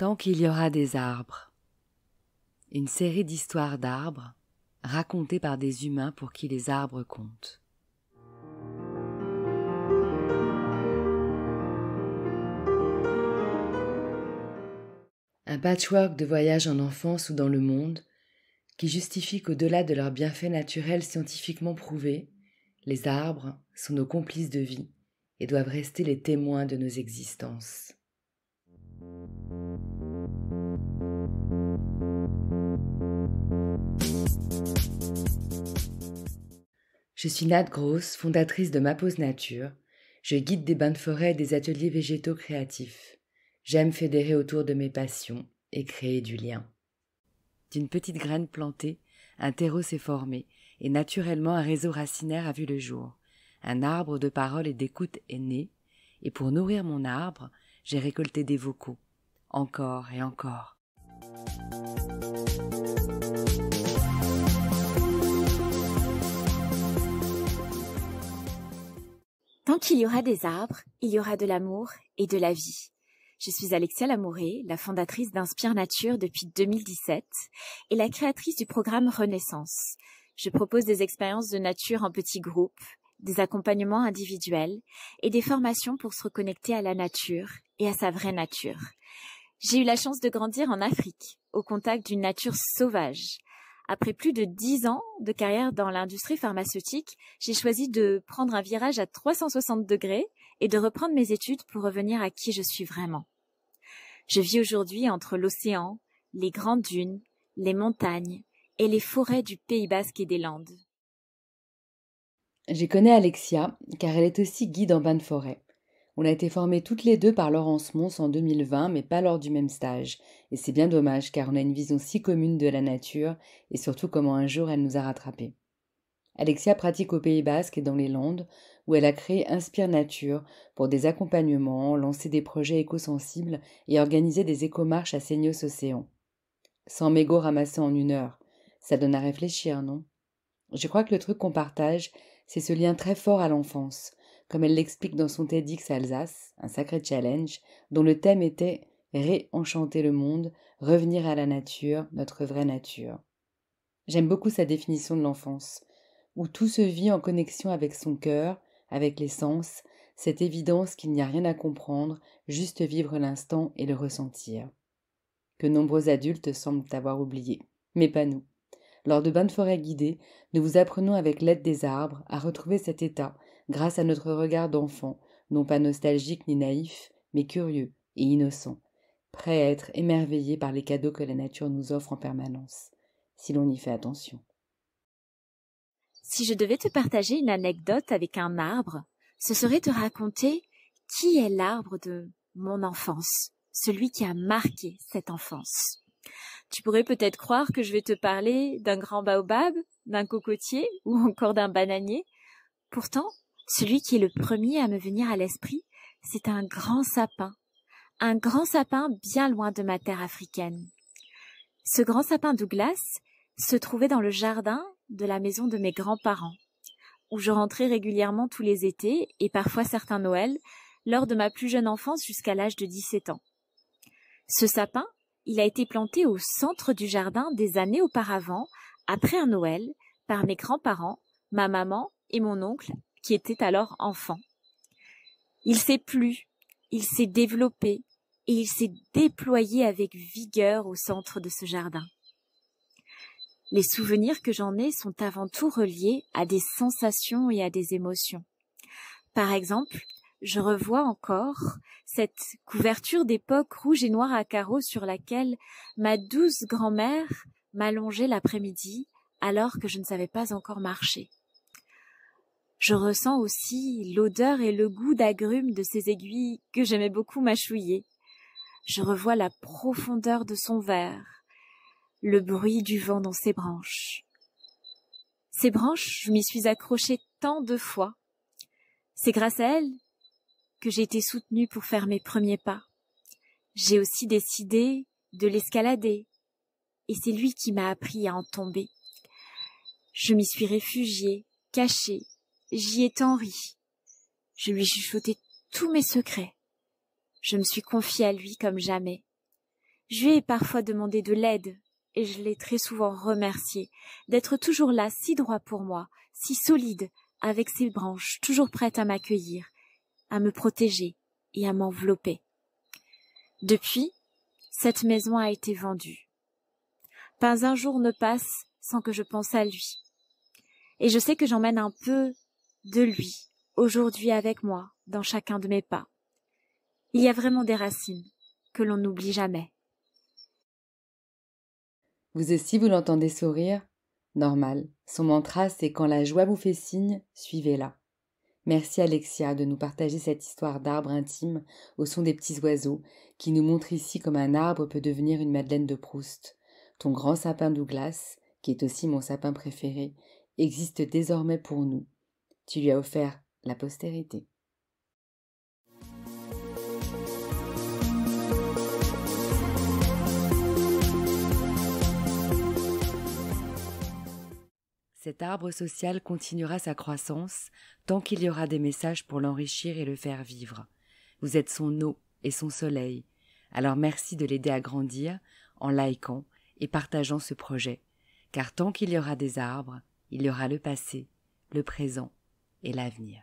Tant qu'il y aura des arbres. Une série d'histoires d'arbres racontées par des humains pour qui les arbres comptent. Un patchwork de voyages en enfance ou dans le monde qui justifie qu'au-delà de leurs bienfaits naturels scientifiquement prouvés, les arbres sont nos complices de vie et doivent rester les témoins de nos existences. Je suis Nat Gross, fondatrice de Ma Pause Nature. Je guide des bains de forêt et des ateliers végétaux créatifs. J'aime fédérer autour de mes passions et créer du lien. D'une petite graine plantée, un terreau s'est formé et naturellement un réseau racinaire a vu le jour. Un arbre de parole et d'écoute est né et pour nourrir mon arbre, j'ai récolté des vocaux. Encore et encore. Tant qu'il y aura des arbres, il y aura de l'amour et de la vie. Je suis Alexia Lamouré, la fondatrice d'Inspire Nature depuis 2017 et la créatrice du programme Renaissance. Je propose des expériences de nature en petits groupes, des accompagnements individuels et des formations pour se reconnecter à la nature et à sa vraie nature. J'ai eu la chance de grandir en Afrique, au contact d'une nature sauvage. Après plus de 10 ans de carrière dans l'industrie pharmaceutique, j'ai choisi de prendre un virage à 360 degrés et de reprendre mes études pour revenir à qui je suis vraiment. Je vis aujourd'hui entre l'océan, les grandes dunes, les montagnes et les forêts du Pays Basque et des Landes. Je connais Alexia car elle est aussi guide en bain de forêt. On a été formées toutes les deux par Laurence Mons en 2020, mais pas lors du même stage. Et c'est bien dommage, car on a une vision si commune de la nature, et surtout comment un jour elle nous a rattrapés. Alexia pratique au Pays Basque et dans les Landes, où elle a créé Inspire Nature pour des accompagnements, lancer des projets éco-sensibles et organiser des écomarches à Seignos-Océan. 100 mégots ramassés en 1 heure, ça donne à réfléchir, non ? Je crois que le truc qu'on partage, c'est ce lien très fort à l'enfance, comme elle l'explique dans son TEDx Alsace, un sacré challenge, dont le thème était « Réenchanter le monde, revenir à la nature, notre vraie nature ». J'aime beaucoup sa définition de l'enfance, où tout se vit en connexion avec son cœur, avec les sens, cette évidence qu'il n'y a rien à comprendre, juste vivre l'instant et le ressentir. Que nombreux adultes semblent avoir oublié, mais pas nous. Lors de bains de forêt guidés, nous vous apprenons avec l'aide des arbres à retrouver cet état grâce à notre regard d'enfant, non pas nostalgique ni naïf, mais curieux et innocent, prêt à être émerveillé par les cadeaux que la nature nous offre en permanence, si l'on y fait attention. Si je devais te partager une anecdote avec un arbre, ce serait te raconter qui est l'arbre de mon enfance, celui qui a marqué cette enfance. Tu pourrais peut-être croire que je vais te parler d'un grand baobab, d'un cocotier ou encore d'un bananier. Pourtant, celui qui est le premier à me venir à l'esprit, c'est un grand sapin bien loin de ma terre africaine. Ce grand sapin Douglas se trouvait dans le jardin de la maison de mes grands-parents, où je rentrais régulièrement tous les étés et parfois certains Noëls, lors de ma plus jeune enfance jusqu'à l'âge de 17 ans. Ce sapin, il a été planté au centre du jardin des années auparavant, après un Noël, par mes grands-parents, ma maman et mon oncle, qui étaient alors enfants. Il s'est plu, il s'est développé et il s'est déployé avec vigueur au centre de ce jardin. Les souvenirs que j'en ai sont avant tout reliés à des sensations et à des émotions. Par exemple, je revois encore cette couverture d'époque rouge et noire à carreaux sur laquelle ma douce grand-mère m'allongeait l'après-midi alors que je ne savais pas encore marcher. Je ressens aussi l'odeur et le goût d'agrumes de ces aiguilles que j'aimais beaucoup mâchouiller. Je revois la profondeur de son verre, le bruit du vent dans ses branches. Ces branches, je m'y suis accrochée tant de fois. C'est grâce à elles que j'ai été soutenue pour faire mes premiers pas. J'ai aussi décidé de l'escalader, et c'est lui qui m'a appris à en tomber. Je m'y suis réfugiée, cachée, j'y ai tant ri. Je lui ai chuchoté tous mes secrets. Je me suis confiée à lui comme jamais. Je lui ai parfois demandé de l'aide et je l'ai très souvent remercié d'être toujours là, si droit pour moi, si solide, avec ses branches, toujours prête à m'accueillir, à me protéger et à m'envelopper. Depuis, cette maison a été vendue. Pas un jour ne passe sans que je pense à lui. Et je sais que j'emmène un peu de lui, aujourd'hui avec moi, dans chacun de mes pas. Il y a vraiment des racines que l'on n'oublie jamais. Vous aussi, vous l'entendez sourire? Normal. Son mantra, c'est quand la joie vous fait signe, suivez-la. Merci Alexia de nous partager cette histoire d'arbre intime au son des petits oiseaux qui nous montre ici comme un arbre peut devenir une Madeleine de Proust. Ton grand sapin Douglas, qui est aussi mon sapin préféré, existe désormais pour nous. Tu lui as offert la postérité. Cet arbre social continuera sa croissance tant qu'il y aura des messages pour l'enrichir et le faire vivre. Vous êtes son eau et son soleil. Alors merci de l'aider à grandir en likant et partageant ce projet. Car tant qu'il y aura des arbres, il y aura le passé, le présent et l'avenir.